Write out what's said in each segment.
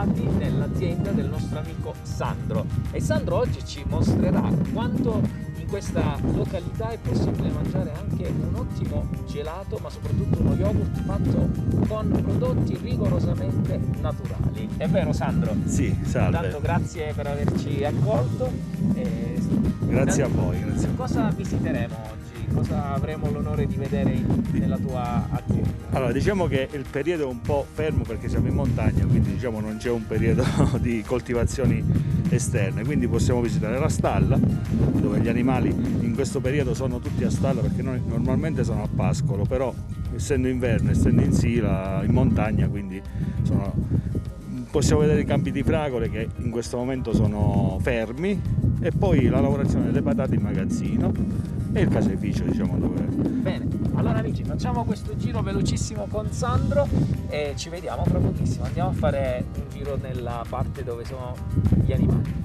entrati nell'azienda del nostro amico Sandro, e Sandro oggi ci mostrerà quanto in questa località è possibile mangiare anche un ottimo gelato, ma soprattutto uno yogurt fatto con prodotti rigorosamente naturali. È vero, Sandro? Sì, salve. Intanto grazie per averci accolto. Grazie a voi. Grazie. Cosa visiteremo oggi? Cosa avremo l'onore di vedere nella tua azienda? Allora, diciamo che il periodo è un po' fermo perché siamo in montagna, quindi diciamo non c'è un periodo di coltivazioni esterne, quindi possiamo visitare la stalla, dove gli animali in questo periodo sono tutti a stalla, perché noi normalmente sono a pascolo, però essendo inverno, essendo in sila, in montagna, quindi possiamo vedere i campi di fragole che in questo momento sono fermi, e poi la lavorazione delle patate in magazzino e il caseificio, diciamo, dove... Bene, allora amici, facciamo questo giro velocissimo con Sandro e ci vediamo fra pochissimo. Andiamo a fare un giro nella parte dove sono gli animali.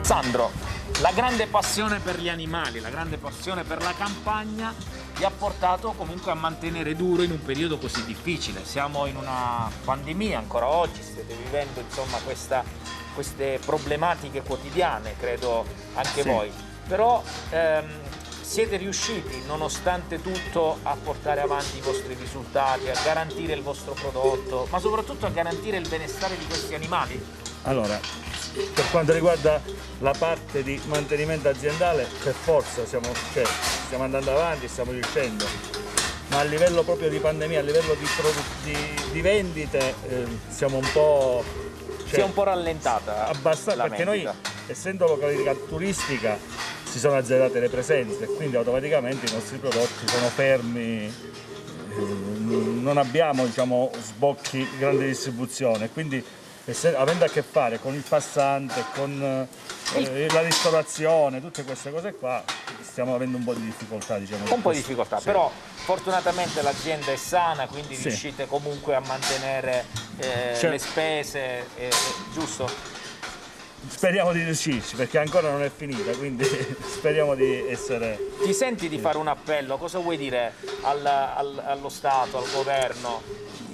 Sandro, la grande passione per gli animali, la grande passione per la campagna ti ha portato comunque a mantenere duro in un periodo così difficile. Siamo in una pandemia ancora oggi, state vivendo insomma queste problematiche quotidiane, credo anche sì. voi. Però siete riusciti nonostante tutto a portare avanti i vostri risultati, a garantire il vostro prodotto, ma soprattutto a garantire il benestare di questi animali? Allora, per quanto riguarda la parte di mantenimento aziendale, per forza stiamo andando avanti, stiamo riuscendo, ma a livello proprio di pandemia, a livello di vendite, siamo un po'... si è un po' rallentata abbastanza, perché noi, essendo località turistica, si sono azzerate le presenze, quindi automaticamente i nostri prodotti sono fermi, non abbiamo, diciamo, sbocchi di grande distribuzione, quindi avendo a che fare con il passante, con la ristorazione, tutte queste cose qua, stiamo avendo un po' di difficoltà, diciamo. Un po' di difficoltà, sì. Però fortunatamente l'azienda è sana, quindi sì. riuscite comunque a mantenere le spese, giusto? Speriamo di riuscirci, perché ancora non è finita, quindi speriamo di essere... Ti senti di fare un appello? Cosa vuoi dire allo Stato, al governo?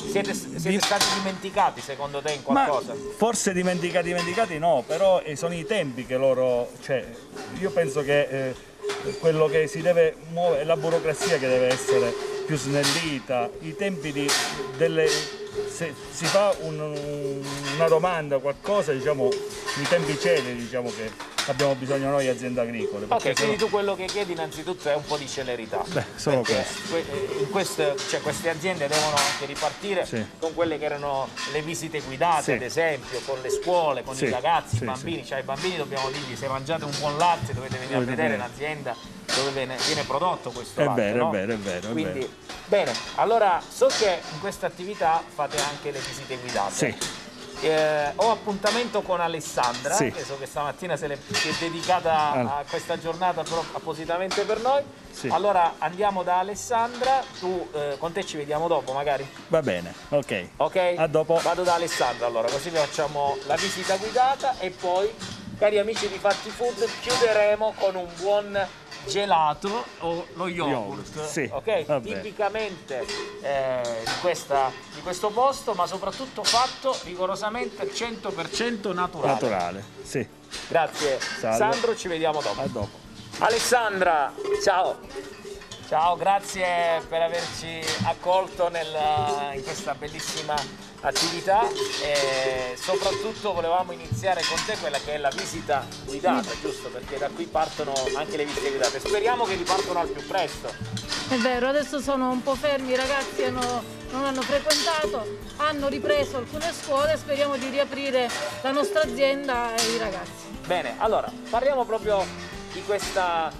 Siete stati dimenticati secondo te in qualcosa? Ma forse dimenticati no, però sono i tempi che loro... io penso che quello che si deve muovere è la burocrazia, che deve essere più snellita, i tempi se si fa una domanda, qualcosa, diciamo, i tempi celeri, diciamo, che abbiamo bisogno noi aziende agricole. Ok, quindi tu quello che chiedi innanzitutto è un po' di celerità. Beh, solo questo. Queste aziende devono anche ripartire con quelle che erano le visite guidate, ad esempio, con le scuole, con i ragazzi, i bambini. Cioè, ai bambini dobbiamo dirgli: se mangiate un buon latte dovete venire a vedere l'azienda dove viene prodotto questo latte. È vero. Quindi, bene, allora so che in questa attività fate anche le visite guidate. Sì. Ho appuntamento con Alessandra, che so che stamattina si è dedicata a questa giornata appositamente per noi. Allora andiamo da Alessandra, con te ci vediamo dopo magari? Va bene, ok. Ok? A dopo. Vado da Alessandra allora, così vi facciamo la visita guidata e poi, cari amici di Fatti Food, chiuderemo con un buon gelato o lo yogurt, sì, ok? Tipicamente di questo posto, ma soprattutto fatto rigorosamente 100% naturale. Sì. Grazie. Salve. Sandro, ci vediamo dopo. A dopo. Alessandra, ciao. Ciao, grazie per averci accolto in questa bellissima attività, e soprattutto volevamo iniziare con te quella che è la visita guidata, giusto? Perché da qui partono anche le visite guidate. Speriamo che ripartano al più presto. È vero, adesso sono un po' fermi, i ragazzi non hanno frequentato, hanno ripreso alcune scuole, speriamo di riaprire la nostra azienda e i ragazzi. Bene, allora parliamo proprio di questa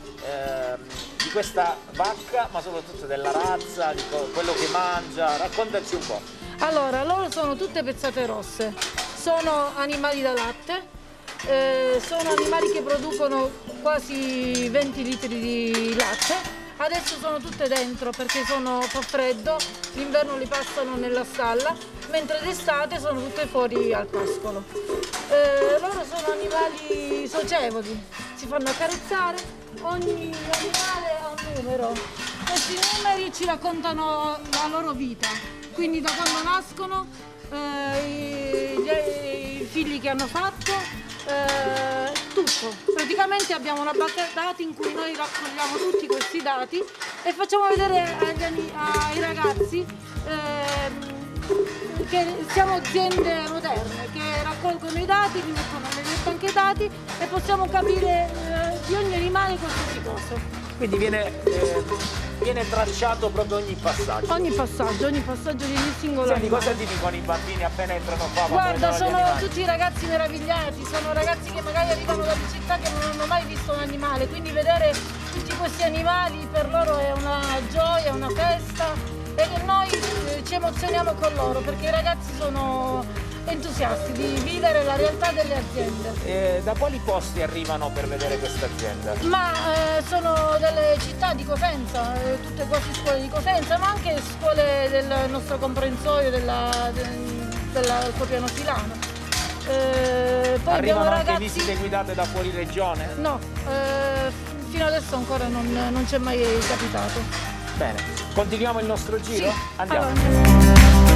vacca, ma soprattutto della razza, di quello che mangia. Raccontaci un po'. Allora, loro sono tutte pezzate rosse, sono animali da latte, sono animali che producono quasi 20 litri di latte. Adesso sono tutte dentro perché fa freddo, l'inverno li passano nella stalla, mentre d'estate sono tutte fuori al pascolo. Loro sono animali socievoli, si fanno accarezzare, ogni animale ha un numero. Questi numeri ci raccontano la loro vita, quindi da quando nascono, i figli che hanno fatto, tutto. Praticamente abbiamo una banca dati in cui noi raccogliamo tutti questi dati e facciamo vedere ai ragazzi che siamo aziende moderne che raccolgono i dati, li mettono nelle banche dati e possiamo capire di ogni animale qualsiasi cosa. Quindi viene tracciato proprio ogni passaggio. Ogni passaggio di ogni singolo Senti, animale. cosa ti dicono i bambini appena entrano qua? Guarda, sono tutti ragazzi meravigliati, sono ragazzi che magari arrivano dalle città che non hanno mai visto un animale, quindi vedere tutti questi animali per loro è una gioia, una festa e noi ci emozioniamo con loro perché i ragazzi sono entusiasti di vivere la realtà delle aziende. Da quali posti arrivano per vedere questa azienda? Ma sono delle città di Cosenza, tutte quasi scuole di Cosenza, ma anche scuole del nostro comprensorio del Copiano Silano. Poi Arrivano anche ragazzi... visite guidate da fuori regione? No, fino adesso ancora non c'è mai capitato. Bene, continuiamo il nostro giro? Sì. Andiamo. Allora.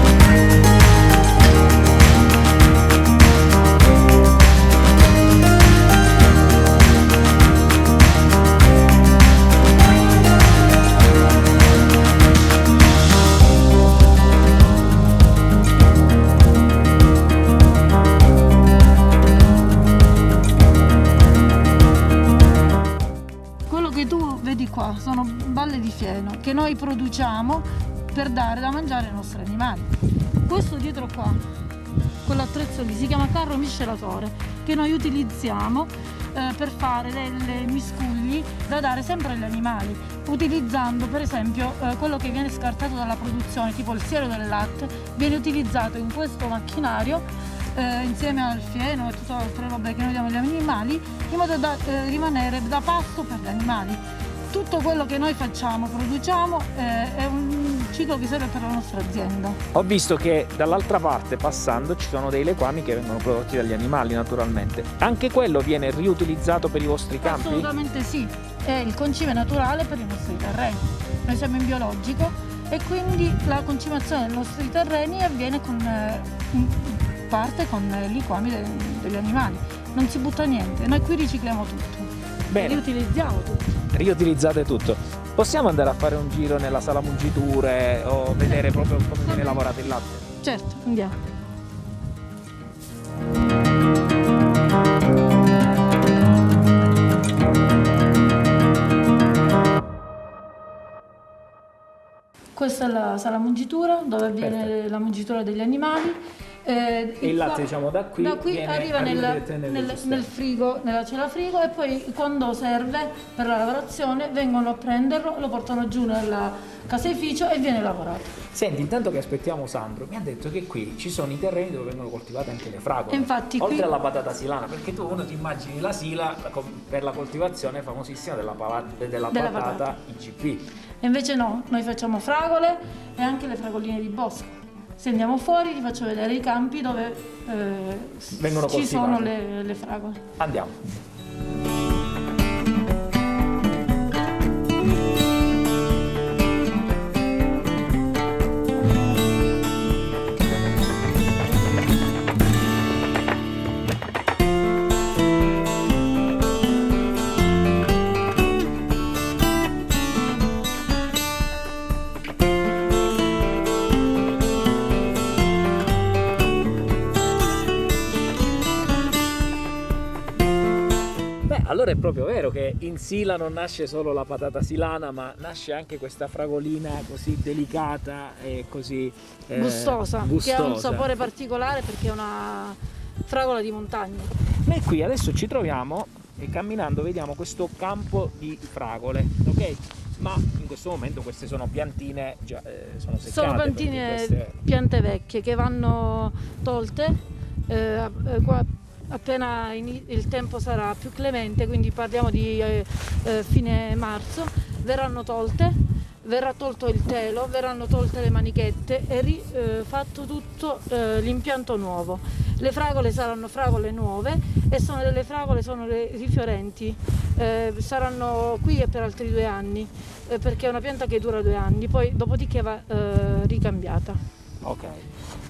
Qua sono balle di fieno che noi produciamo per dare da mangiare ai nostri animali. Questo dietro qua, quell'attrezzo lì, si chiama carro miscelatore che noi utilizziamo per fare dei miscugli da dare sempre agli animali, utilizzando per esempio quello che viene scartato dalla produzione, tipo il siero del latte, viene utilizzato in questo macchinario insieme al fieno e tutte le altre robe che noi diamo agli animali in modo da rimanere da pasto per gli animali. Tutto quello che noi facciamo, produciamo, è un ciclo che serve per la nostra azienda. Ho visto che dall'altra parte, passando, ci sono dei lequami che vengono prodotti dagli animali, naturalmente. Anche quello viene riutilizzato per i vostri campi? Assolutamente sì, è il concime naturale per i nostri terreni. Noi siamo in biologico e quindi la concimazione dei nostri terreni avviene in parte con i liquami degli animali. Non si butta niente, noi qui ricicliamo tutto. Bene. Riutilizziamo tutto. Riutilizzate tutto. Possiamo andare a fare un giro nella sala mungiture o vedere proprio come viene lavorato il latte? Certo, andiamo. Questa è la sala mungitura dove avviene la mungitura degli animali. E il latte, diciamo, da qui arriva nel frigo, nella cella frigo e poi quando serve per la lavorazione vengono a prenderlo, lo portano giù nella caseificio e viene lavorato. Senti, intanto che aspettiamo Sandro, mi ha detto che qui ci sono i terreni dove vengono coltivate anche le fragole. Infatti, oltre qui... alla patata silana, perché tu uno ti immagini la sila per la coltivazione famosissima della patata IGP. E invece no, noi facciamo fragole e anche le fragoline di bosco. Se andiamo fuori ti faccio vedere i campi dove vengono ci coltivate. sono le fragole. Andiamo. Allora è proprio vero che in Sila non nasce solo la patata silana, ma nasce anche questa fragolina così delicata e così gustosa, che ha un sapore particolare perché è una fragola di montagna. Noi qui adesso ci troviamo e camminando vediamo questo campo di fragole, ok? Ma in questo momento queste sono piantine già sono seccate. Sono piantine, piante vecchie che vanno tolte appena il tempo sarà più clemente, quindi parliamo di fine marzo, verranno tolte, verrà tolto il telo, verranno tolte le manichette e rifatto tutto l'impianto nuovo. Le fragole saranno fragole nuove e sono delle fragole, sono le rifiorenti, saranno qui per altri 2 anni, perché è una pianta che dura 2 anni, poi dopodiché va ricambiata. Ok.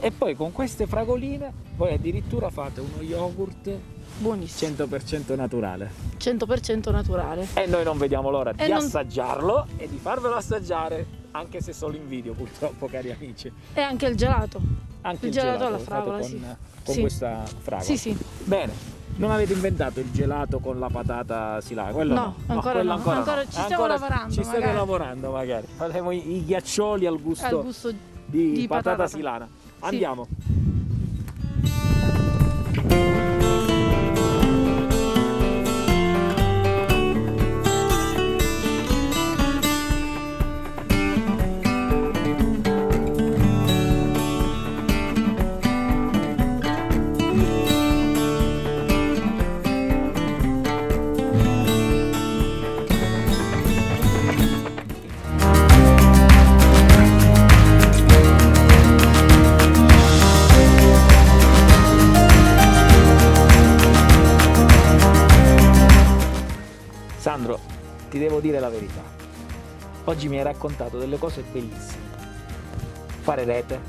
E poi con queste fragoline voi addirittura fate uno yogurt Buonissimo, 100% naturale. 100% naturale. E noi non vediamo l'ora di non- assaggiarlo e di farvelo assaggiare, anche se solo in video purtroppo, cari amici. E anche il gelato. Anche Il gelato alla lo fate fragola, con, sì. con Sì. questa fragola. Sì, sì. Bene, non avete inventato il gelato con la patata silana? Quello No, ancora quello no. Ancora no. ci stiamo lavorando, Ci state magari. lavorando magari. Faremo i ghiaccioli al gusto, Al gusto di patata patata. silana. Sì. Andiamo. Sandro, ti devo dire la verità. Oggi mi hai raccontato delle cose bellissime. Fare rete,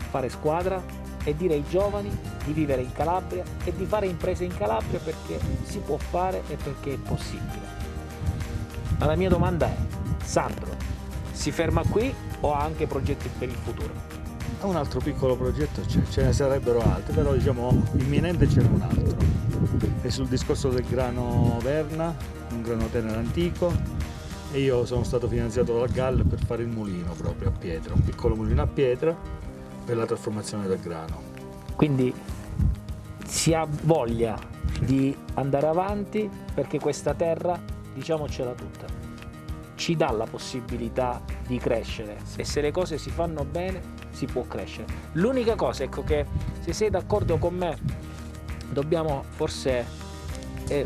fare squadra e dire ai giovani di vivere in Calabria e di fare imprese in Calabria perché si può fare e perché è possibile. Ma la mia domanda è, Sandro, si ferma qui o ha anche progetti per il futuro? Un altro piccolo progetto c'è, ce ne sarebbero altri, però diciamo imminente ce n'è un altro. È sul discorso del grano Verna, un grano tenero antico, e io sono stato finanziato dalla GAL per fare il mulino proprio a pietra, un piccolo mulino a pietra per la trasformazione del grano. Quindi si ha voglia di andare avanti perché questa terra, diciamocela tutta, ci dà la possibilità di crescere e se le cose si fanno bene si può crescere. L'unica cosa, ecco, che se sei d'accordo con me dobbiamo forse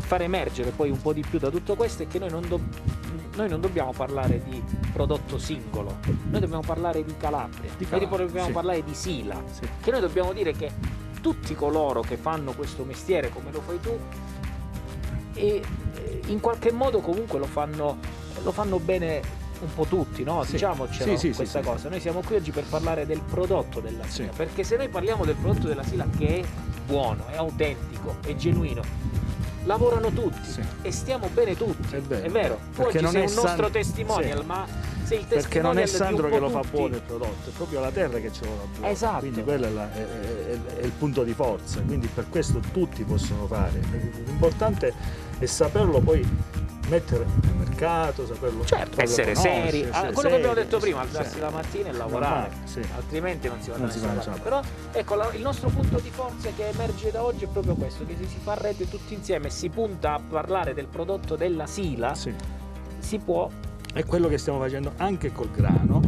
far emergere poi un po' di più da tutto questo è che noi non dobbiamo parlare di prodotto singolo, noi dobbiamo parlare di Calabria, noi dobbiamo sì. parlare di Sila, Sì. che noi dobbiamo dire che tutti coloro che fanno questo mestiere come lo fai tu e in qualche modo comunque lo fanno bene un po' tutti, no? Sì. Diciamocelo Sì, questa sì. cosa. Noi siamo qui oggi per parlare del prodotto della Sila, Sì. perché se noi parliamo del prodotto della Sila che è buono, è autentico, è genuino, lavorano tutti Sì. e stiamo bene tutti. È vero. Tu Perché oggi non sei è un nostro Sì. testimonial, ma sei il testimonial Perché non è Sandro di che un po' lo fa tutti. buono il prodotto, è proprio la terra che ce lo fa buono. Esatto. Quindi quello è il punto di forza, quindi per questo tutti possono fare. L'importante è saperlo poi mettere nel mercato, saperlo Certo, farlo essere conoscere, seri, essere quello che abbiamo seri, detto prima, sì, alzarsi sì. la mattina e lavorare, Normale, sì. altrimenti non si va da Non si va da nessuna nessuna parte. Però ecco, il nostro punto di forza che emerge da oggi è proprio questo, che se si fa rete tutti insieme e si punta a parlare del prodotto della Sila, Sì. si può. È quello che stiamo facendo anche col grano.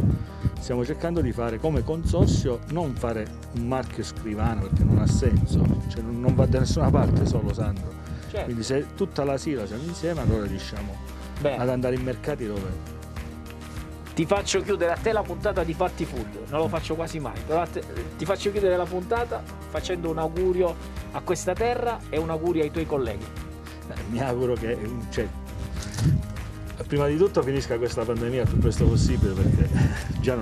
Stiamo cercando di fare come consorzio, non fare un marchio scrivano perché non ha senso, cioè non va da nessuna parte solo Sandro. Certo. Quindi se tutta la Sila siamo insieme allora riusciamo Bene. ad andare in mercati dove Ti faccio chiudere a te la puntata di Fatti Food, non lo faccio quasi mai, però ti faccio chiudere la puntata facendo un augurio a questa terra e un augurio ai tuoi colleghi. mi auguro che prima di tutto finisca questa pandemia il più presto possibile perché già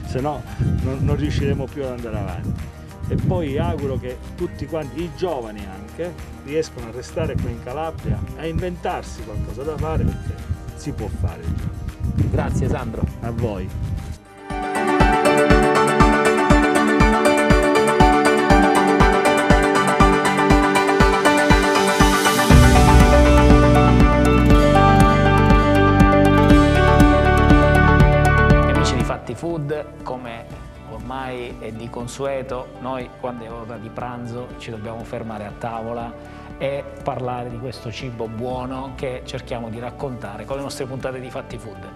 se no non riusciremo più ad andare avanti. E poi auguro che tutti quanti, i giovani anche, riescano a restare qui in Calabria, a inventarsi qualcosa da fare perché si può fare. Grazie Sandro. A voi. Amici di Fatti Food, come ormai è di consueto, noi quando è ora di pranzo ci dobbiamo fermare a tavola e parlare di questo cibo buono che cerchiamo di raccontare con le nostre puntate di Fatti Food.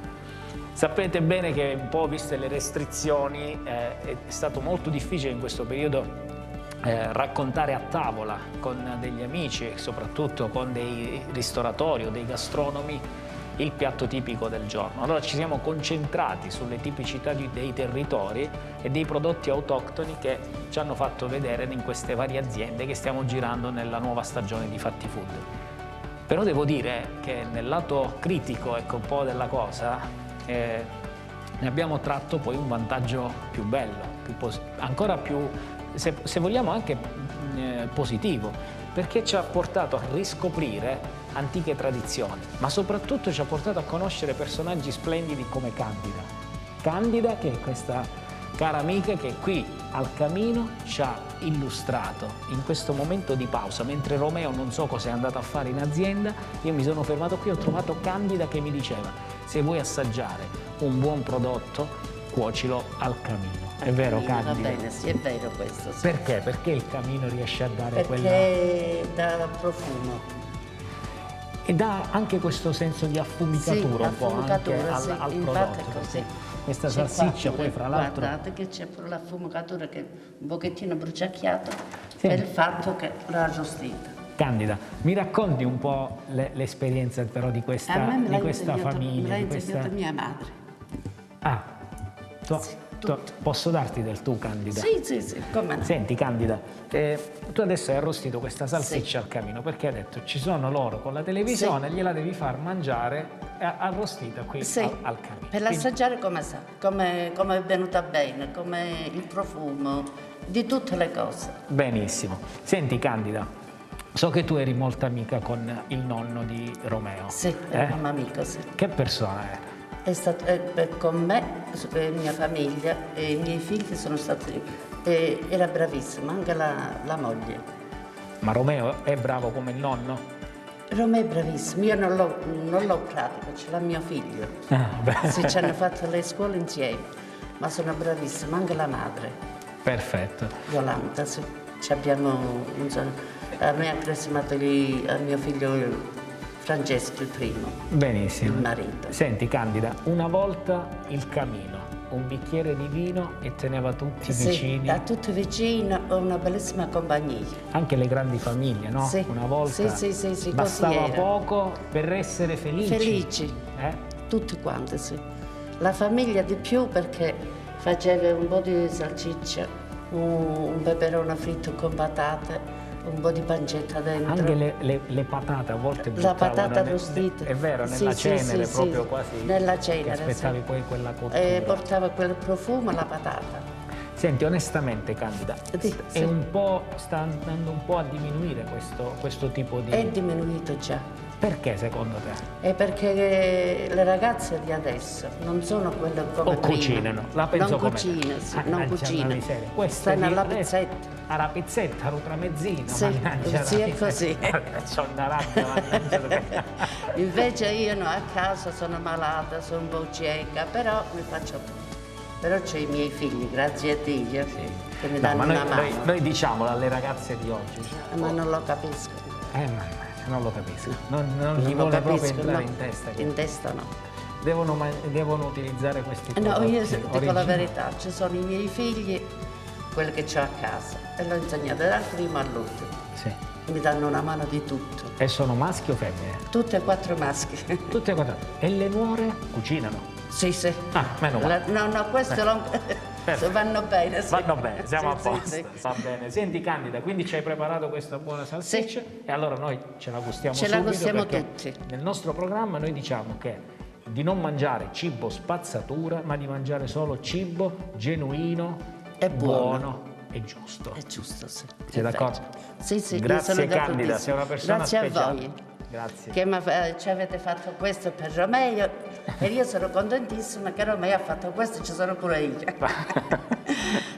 Sapete bene che un po' viste le restrizioni è stato molto difficile in questo periodo raccontare a tavola con degli amici e soprattutto con dei ristoratori o dei gastronomi il piatto tipico del giorno. Allora ci siamo concentrati sulle tipicità dei territori e dei prodotti autoctoni che ci hanno fatto vedere in queste varie aziende che stiamo girando nella nuova stagione di Fatti Food. Però devo dire che nel lato critico, ecco, un po' della cosa, ne abbiamo tratto poi un vantaggio più bello, ancora più, se vogliamo anche positivo, perché ci ha portato a riscoprire antiche tradizioni, ma soprattutto ci ha portato a conoscere personaggi splendidi come Candida. Candida, che è questa cara amica che qui al camino ci ha illustrato in questo momento di pausa, mentre Romeo non so cosa è andato a fare in azienda, io mi sono fermato qui e ho trovato Candida che mi diceva: se vuoi assaggiare un buon prodotto, cuocilo al camino. È vero, Candida? Va bene, sì, è vero questo. Sì. Perché? Perché il camino riesce a dare Perché dà profumo. E dà anche questo senso di affumicatura, Sì, un po' anche sì, al infatti prodotto. è così. Questa C'è salsiccia qua poi pure, fra l'altro... Guardate che c'è pure l'affumicatura che è un pochettino bruciacchiato Sì. per il fatto che l'ha arrostita. Candida, mi racconti un po' l'esperienza però di A questa, me me di l'ha questa insegnato, famiglia? me l'ha di questa... insegnato mia madre. Ah, Sì, tutto. posso darti del tu, Candida? Sì, come no. Senti, Candida, tu adesso hai arrostito questa salsiccia al camino perché hai detto ci sono loro con la televisione, gliela devi far mangiare arrostita qui Sì, al camino. per l'assaggiare come sa, come è venuta bene, come il profumo, di tutte le cose. Benissimo. Senti, Candida, so che tu eri molto amica con il nonno di Romeo. Sì, è un amico, sì. Che persona è? È stato con me, mia famiglia e i miei figli sono stati, era bravissima, anche la moglie. Ma Romeo è bravo come il nonno? Romeo è bravissimo, io non l'ho pratico, ce l'ha mio figlio. Sì, ci hanno fatto le scuole insieme, ma sono bravissima, anche la madre. Perfetto. Yolanda, sì. Ci abbiamo, a me ha cresimato a mio figlio Francesco, il primo. Benissimo. Il marito. Senti, Candida, una volta il camino, un bicchiere di vino e teneva tutti Sì, vicini. a tutti vicini, ho una bellissima compagnia. Anche le grandi famiglie, no? Sì. Una volta Sì, bastava così era. poco per essere felici. Felici, Eh? tutti quanti, sì. La famiglia di più perché faceva un po' di salsiccia, un peperone fritto con patate, un po' di pancetta dentro. Anche le patate a volte La patata buttavano arrostita. È vero, Sì, nella sì, cenere sì, proprio sì. quasi. Nella Che cenere, aspettavi sì. poi quella cottura. Portava quel profumo alla patata. Senti, onestamente, Candida, Sì. sta andando un po' a diminuire questo tipo di... È diminuito già. Perché secondo te? È perché le ragazze di adesso non sono quelle come O prima. cucinano? La penso non come cucinano, sì, te. non Mannaggia la cucinano. miseria. Queste Stanno alla adesso- pizzetta. Alla pizzetta, all'ultra mezzina, Sì, mannaggia sì, la è così. C'ho una rabbia, mannaggia. Invece io no, a casa sono malata, sono un po' cieca, però mi faccio tutto. Però c'ho i miei figli, grazie a Dio, che mi No, danno ma una mano. noi diciamolo alle ragazze di oggi. Ma non lo capisco. Mannaggia, non lo capisco. Non gli Non lo vuole proprio capisco, entrare no. in testa. In testa no. Devono utilizzare questi No, prodotti io dico la originali. verità, ci sono i miei figli, quelli che ho a casa, e l'ho insegnato dal primo all'ultimo. Sì. Mi danno una mano di tutto. E sono maschi o femmine? Tutte e 4 maschi. Tutte e quattro. E le nuore cucinano? Sì, sì. Ah, meno male. No, questo non... Perfetto. vanno bene. Sì. Vanno bene, siamo Sì, a posto. sì. Va bene. Senti, Candida, quindi ci hai preparato questa buona salsiccia e allora noi ce la gustiamo Ce la subito gustiamo perché tutti. nel nostro programma noi diciamo che di non mangiare cibo spazzatura, ma di mangiare solo cibo genuino, E buono. e giusto. È giusto, sì. Sei d'accordo? Sì, sì, io Grazie, sono Candida, d'accordissimo. sei una persona Grazie speciale. a voi. Grazie. Che ci avete fatto questo per Romeo e io sono contentissima che Romeo ha fatto questo, ci sono pure io.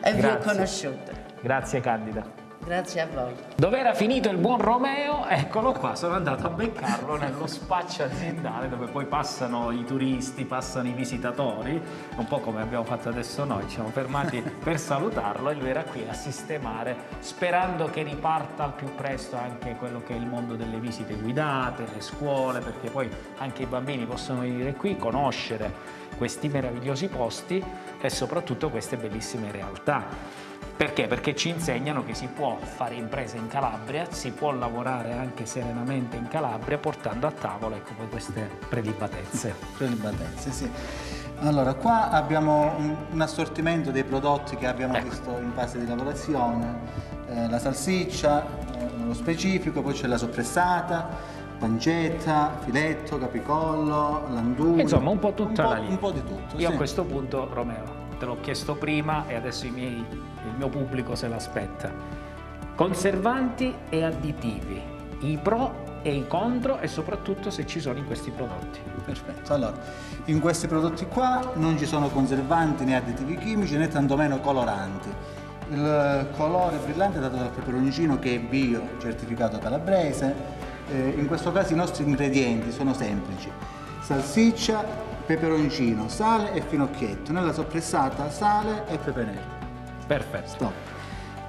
E vi ho Grazie. conosciuta. Grazie, Candida. Grazie a voi. Dove era finito il buon Romeo? Eccolo qua, sono andato a beccarlo nello spaccio aziendale dove poi passano i turisti, passano i visitatori, un po' come abbiamo fatto adesso noi, ci siamo fermati per salutarlo e lui era qui a sistemare, sperando che riparta al più presto anche quello che è il mondo delle visite guidate, le scuole, perché poi anche i bambini possono venire qui, conoscere questi meravigliosi posti e soprattutto queste bellissime realtà. Perché? Perché ci insegnano che si può fare impresa in Calabria, si può lavorare anche serenamente in Calabria portando a tavola, ecco, poi queste prelibatezze. Prelibatezze, sì. Allora, qua abbiamo un assortimento dei prodotti che abbiamo visto in fase di lavorazione, la salsiccia, nello specifico, poi c'è la soppressata, pancetta, filetto, capicollo, l'anduria. Insomma, un po' tutta la linea. Un po' di tutto. Io sì. a questo punto, Romeo, te l'ho chiesto prima e adesso il mio pubblico se l'aspetta. Conservanti e additivi, i pro e i contro e soprattutto se ci sono in questi prodotti. Perfetto, allora, in questi prodotti qua non ci sono conservanti né additivi chimici né tantomeno coloranti. Il colore brillante è dato dal peperoncino che è bio, certificato calabrese. In questo caso i nostri ingredienti sono semplici: salsiccia, peperoncino, sale e finocchietto. Nella soppressata sale e pepe nero. Perfetto. Stop.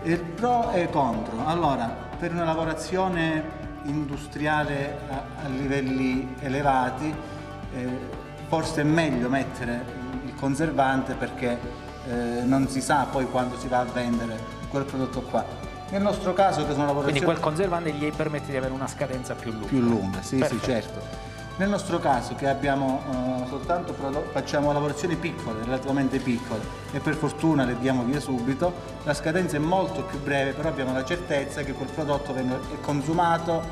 Il pro e il contro. Allora, per una lavorazione industriale a livelli elevati, forse è meglio mettere il conservante perché non si sa poi quando si va a vendere quel prodotto qua. Nel nostro caso, che sono lavorazioni... Quindi quel conservante gli permette di avere una scadenza più lunga. Più lunga, sì, Perfetto. sì, certo. Nel nostro caso, che abbiamo facciamo lavorazioni piccole, relativamente piccole, e per fortuna le diamo via subito, la scadenza è molto più breve, però abbiamo la certezza che quel prodotto è consumato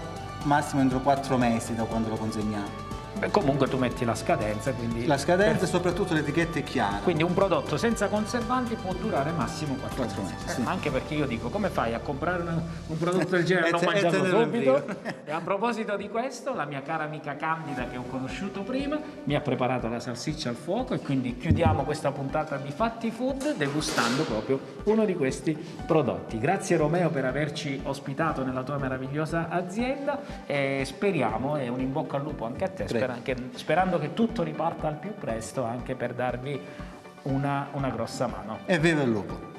massimo entro 4 mesi da quando lo consegniamo. Beh, comunque tu metti la scadenza, quindi... La scadenza e soprattutto l'etichetta è chiara. Quindi un prodotto senza conservanti può durare massimo 4 mesi. sì. Anche perché io dico, come fai a comprare un prodotto del genere e non E mangiarlo tenerlo in subito? frigo. E a proposito di questo, la mia cara amica Candida, che ho conosciuto prima, mi ha preparato la salsiccia al fuoco e quindi chiudiamo questa puntata di Fatti Food degustando proprio uno di questi prodotti. Grazie Romeo per averci ospitato nella tua meravigliosa azienda e speriamo, e un in bocca al lupo anche a te, sperando che tutto riparta al più presto anche per darvi una grossa mano. E viva il lupo!